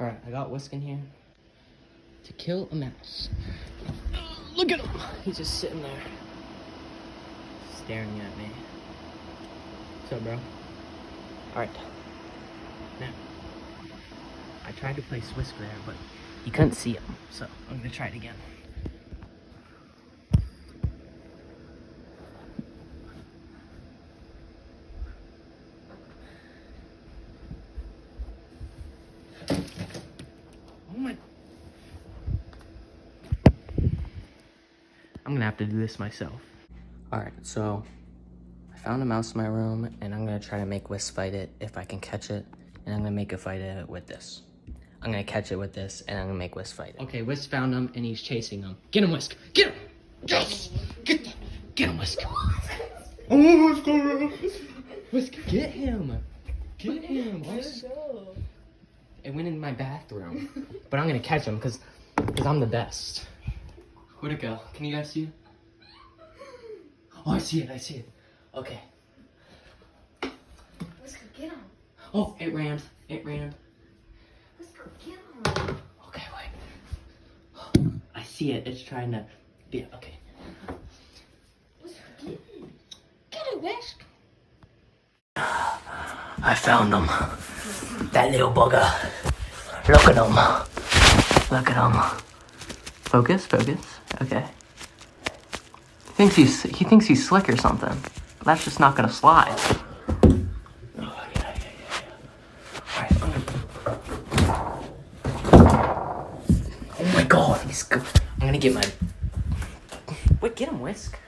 Alright, I got Whisk in here to kill a mouse. Look at him! He's just sitting there, staring at me. What's up, bro? Alright. Now, I tried to place Whisk there, but you couldn't see him, so I'm gonna try it again. Oh my... I'm gonna have to do this myself. Alright, so I found a mouse in my room, and I'm gonna try to make Whisk fight it if I can catch it, and I'm gonna make it fight it with this. I'm gonna catch it with this, and I'm gonna make Whisk fight it. Okay, Whisk found him, and he's chasing him. Get him, Whisk! Get him! Yes! Get him, Whisk! Oh, Whisk! Whisk, get him! Get him! It went in my bathroom, but I'm gonna catch him because I'm the best. Where'd it go? Can you guys see it? Oh, I see it. Okay. Whisker, get him. Oh, it ran. Whisker, get him. Okay, wait. I see it. It's trying to be okay. Whisker, get him. Get him, Whisk. I found him. That little bugger. Look at him. Focus. Okay. He thinks he's slick or something. That's just not gonna slide. Oh, yeah. Alright, oh my god, he's good. I'm gonna get my... Wait, get him, Whisk.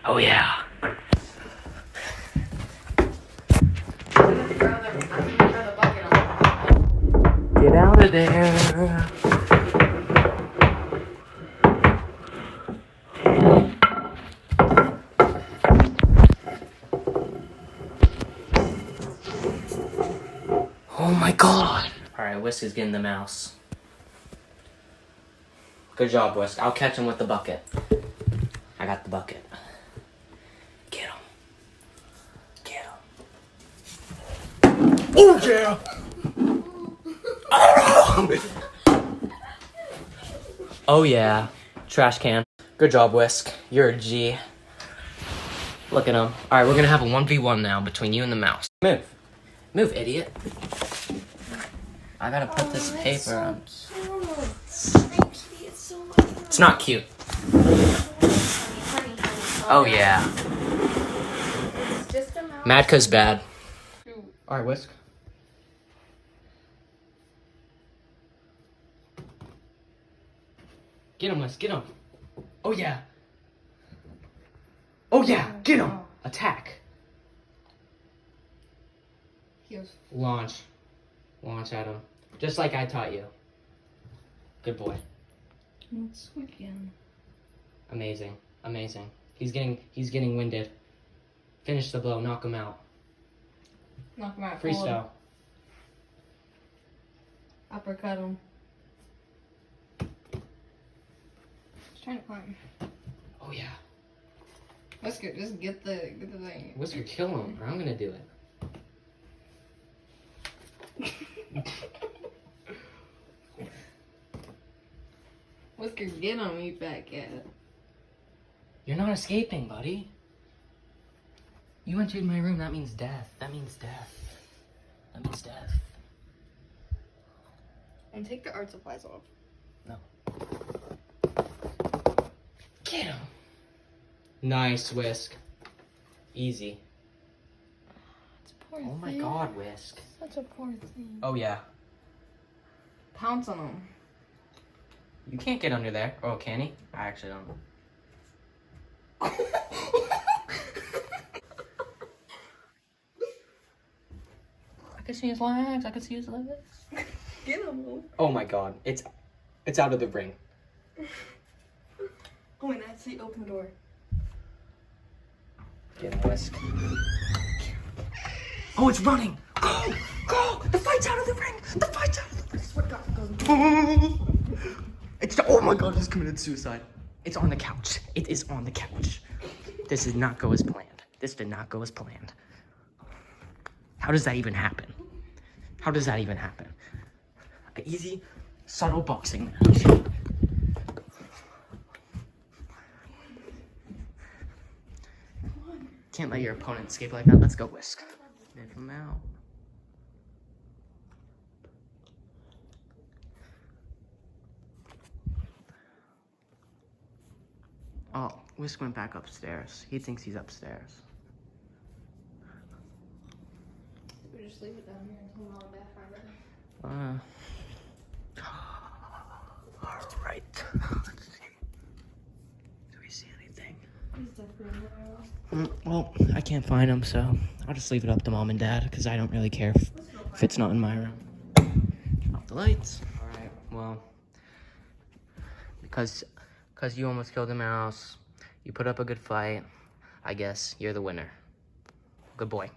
Oh, yeah. Get out of there. Oh my god. Alright, Whisk is getting the mouse. Good job, Whisk. I'll catch him with the bucket. I got the bucket. Get him. Oh yeah! Oh yeah. Trash can. Good job, Whisk. You're a G. Look at him. Alright, we're gonna have a 1v1 now between you and the mouse. Move, idiot. I gotta put this paper on. It's not cute. Oh yeah. Madka's bad. Alright, Whisk. Get him, Whisk, get him. Oh yeah. Get him. Attack. Launch at him. Just like I taught you. Good boy. Let's again. Amazing. He's getting winded. Finish the blow, knock him out. Knock him out. Freestyle. Uppercut him. He's trying to climb. Oh yeah. Whisker, just get the thing. Whisker, kill him, or I'm gonna do it. Whisker, get him, you fat cat. You're not escaping, buddy. You entered my room, that means death. And take the art supplies off. No. Get him. Nice, Whisk. Easy. It's a poor Oh my thing. god, Whisk. Such a poor thing. Oh yeah. Pounce on him. You can't get under there. Oh, can he? I actually don't know. I can see his legs. Get him. Oh my god. It's out of the ring. Oh, and that's the open door. Get him, Whisk. Oh, it's running. Go! The fight's out of the ring. Oh my god, he's committed suicide. It's on the couch. It is on the couch. This did not go as planned. How does that even happen? How does that even happen? An easy, subtle boxing match. Can't let your opponent escape like that. Let's go, Whisk. Sniff him out. Oh, Whisk went back upstairs. He thinks he's upstairs. We just leave it down here until Mom and Dad find it. All right. Let's see. Do we see anything? He's definitely in there. Well, I can't find him, so I'll just leave it up to Mom and Dad because I don't really care if it's not in my room. Off the lights. All right. Well, because you almost killed a mouse, you put up a good fight. I guess you're the winner. Good boy.